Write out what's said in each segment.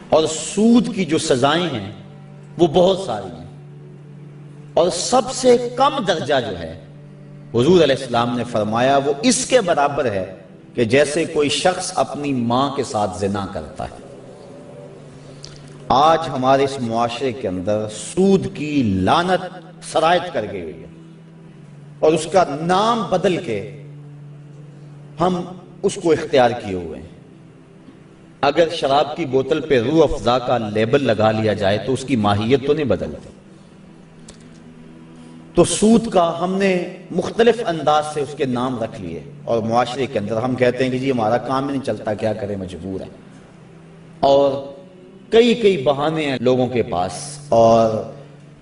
اور سود کی جو سزائیں ہیں وہ بہت ساری ہیں، اور سب سے کم درجہ جو ہے حضور علیہ السلام نے فرمایا وہ اس کے برابر ہے کہ جیسے کوئی شخص اپنی ماں کے ساتھ زنا کرتا ہے۔ آج ہمارے اس معاشرے کے اندر سود کی لعنت سرایت کر گئی ہوئی ہے، اور اس کا نام بدل کے ہم اس کو اختیار کیے ہوئے ہیں۔ اگر شراب کی بوتل پہ روح افزا کا لیبل لگا لیا جائے تو اس کی ماہیت تو نہیں بدلتی۔ تو سود کا ہم نے مختلف انداز سے اس کے نام رکھ لیے، اور معاشرے کے اندر ہم کہتے ہیں کہ جی ہمارا کام ہی نہیں چلتا، کیا کریں، مجبور ہے، اور کئی بہانے ہیں لوگوں کے پاس، اور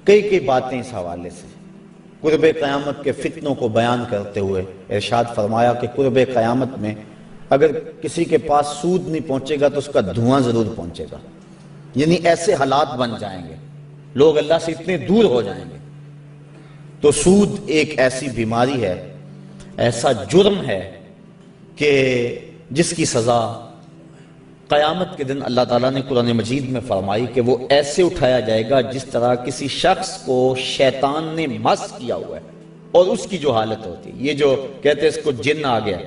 کئی باتیں اس حوالے سے۔ قرب قیامت کے فتنوں کو بیان کرتے ہوئے ارشاد فرمایا کہ قرب قیامت میں اگر کسی کے پاس سود نہیں پہنچے گا تو اس کا دھواں ضرور پہنچے گا، یعنی ایسے حالات بن جائیں گے، لوگ اللہ سے اتنے دور ہو جائیں گے۔ تو سود ایک ایسی بیماری ہے، ایسا جرم ہے کہ جس کی سزا قیامت کے دن اللہ تعالیٰ نے قرآن مجید میں فرمائی کہ وہ ایسے اٹھایا جائے گا جس طرح کسی شخص کو شیطان نے مس کیا ہوا ہے، اور اس کی جو حالت ہوتی ہے، یہ جو کہتے ہیں اس کو جن آ گیا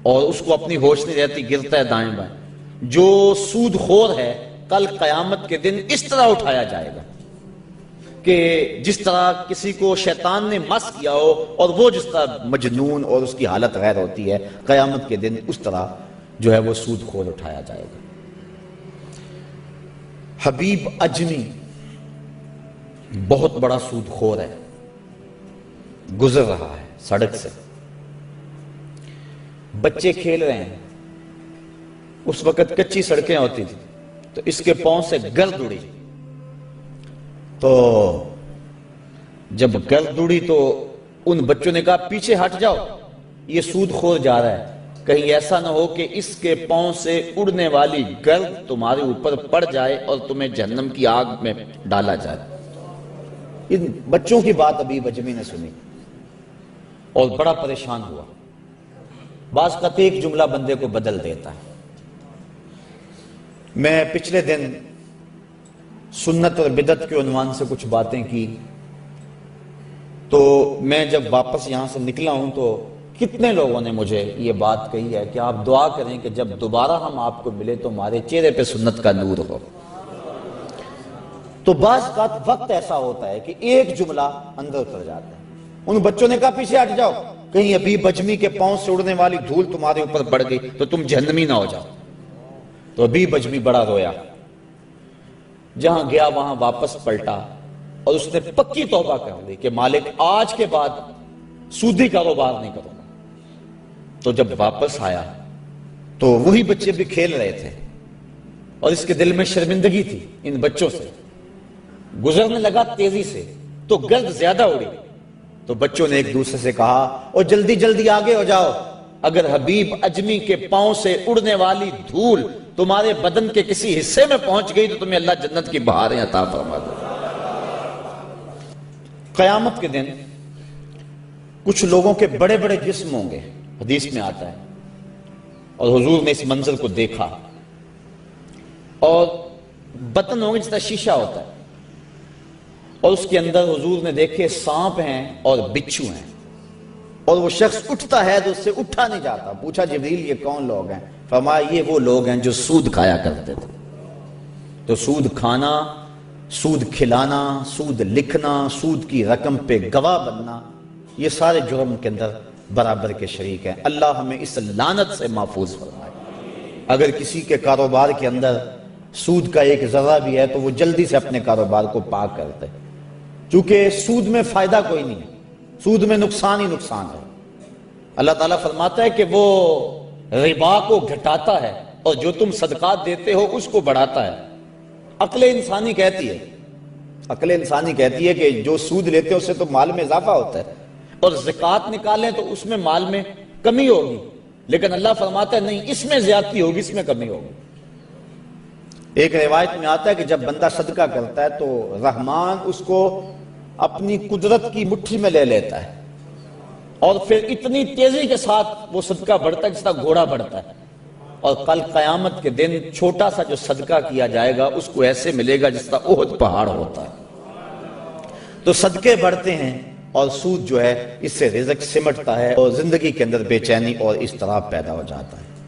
اور اس کو اپنی ہوش نہیں رہتی، گرتا ہے دائیں بائیں، جو سود خور ہے کل قیامت کے دن اس طرح اٹھایا جائے گا کہ جس طرح کسی کو شیطان نے مس کیا ہو، اور وہ جس طرح مجنون اور اس کی حالت غیر ہوتی ہے، قیامت کے دن اس طرح جو ہے وہ سود خور اٹھایا جائے گا۔ حبیب اجمی بہت بڑا سود خور ہے، گزر رہا ہے سڑک سے، بچے کھیل رہے ہیں، اس وقت کچی سڑکیں ہوتی تھی تو اس کے پاؤں سے گرد اڑی، تو جب گرد اڑی تو ان بچوں نے کہا پیچھے ہٹ جاؤ، یہ سود خور جا رہا ہے، کہیں ایسا نہ ہو کہ اس کے پاؤں سے اڑنے والی گرد تمہارے اوپر پڑ جائے اور تمہیں جہنم کی آگ میں ڈالا جائے۔ ان بچوں کی بات ابھی اجمی نے سنی اور بڑا پریشان ہوا۔ بعض قطع ایک جملہ بندے کو بدل دیتا ہے۔ میں پچھلے دن سنت اور بدعت کے عنوان سے کچھ باتیں کی، تو میں جب واپس یہاں سے نکلا ہوں تو کتنے لوگوں نے مجھے یہ بات کہی ہے کہ آپ دعا کریں کہ جب دوبارہ ہم آپ کو ملے تو ہمارے چہرے پہ سنت کا نور ہو۔ تو بعض وقت ایسا ہوتا ہے کہ ایک جملہ اندر اتر جاتا ہے۔ ان بچوں نے کہا پیچھے ہٹ جاؤ، کہیں ابھی بجمی کے پاؤں سے اڑنے والی دھول تمہارے اوپر پڑ گئی تو تم جہنمی نہ ہو جاؤ۔ تو ابھی بجمی بڑا رویا، جہاں گیا وہاں واپس پلٹا اور اس نے پکی توبہ کر لی کہ مالک آج کے بعد سودی کاروبار نہیں کروں گا۔ تو جب واپس آیا تو وہی بچے بھی کھیل رہے تھے، اور اس کے دل میں شرمندگی تھی ان بچوں سے، گزرنے لگا تیزی سے تو گرد زیادہ اڑی، تو بچوں نے ایک دوسرے سے کہا اور جلدی جلدی آگے ہو جاؤ، اگر حبیب اجمی کے پاؤں سے اڑنے والی دھول تمہارے بدن کے کسی حصے میں پہنچ گئی تو تمہیں اللہ جنت کی بہاریں عطا فرما دے۔ قیامت کے دن کچھ لوگوں کے بڑے بڑے جسم ہوں گے، حدیث میں آتا ہے، اور حضور نے اس منظر کو دیکھا، اور بطن ہوں گے جس طرح شیشہ ہوتا ہے، اور اس کے اندر حضور نے دیکھے سانپ ہیں اور بچھو ہیں، اور وہ شخص اٹھتا ہے تو اس سے اٹھا نہیں جاتا۔ پوچھا جبریل یہ کون لوگ ہیں؟ فرمایا یہ وہ لوگ ہیں جو سود کھایا کرتے تھے۔ تو سود کھانا، سود کھلانا، سود لکھنا، سود کی رقم پہ گواہ بننا، یہ سارے جرم کے اندر برابر کے شریک ہیں۔ اللہ ہمیں اس لعنت سے محفوظ فرمائے۔ اگر کسی کے کاروبار کے اندر سود کا ایک ذرہ بھی ہے تو وہ جلدی سے اپنے کاروبار کو پاک کرتے، چونکہ سود میں فائدہ کوئی نہیں ہے، سود میں نقصان ہی نقصان ہے۔ اللہ تعالیٰ فرماتا ہے کہ وہ ربا کو گھٹاتا ہے اور جو تم صدقات دیتے ہو اس کو بڑھاتا ہے۔ عقل انسانی کہتی ہے کہ جو سود لیتے ہیں اس سے تو مال میں اضافہ ہوتا ہے، اور زکوٰۃ نکالیں تو اس میں مال میں کمی ہوگی، لیکن اللہ فرماتا ہے نہیں، اس میں زیادتی ہوگی، اس میں کمی ہوگی۔ ایک روایت میں آتا ہے کہ جب بندہ صدقہ کرتا ہے تو رحمان اس کو اپنی قدرت کی مٹھی میں لے لیتا ہے، اور پھر اتنی تیزی کے ساتھ وہ صدقہ بڑھتا ہے جس طرح گھوڑا بڑھتا ہے، اور کل قیامت کے دن چھوٹا سا جو صدقہ کیا جائے گا اس کو ایسے ملے گا جس طرح احد پہاڑ ہوتا ہے۔ تو صدقے بڑھتے ہیں اور سود جو ہے اس سے رزق سمٹتا ہے اور زندگی کے اندر بے چینی اور اضطراب پیدا ہو جاتا ہے۔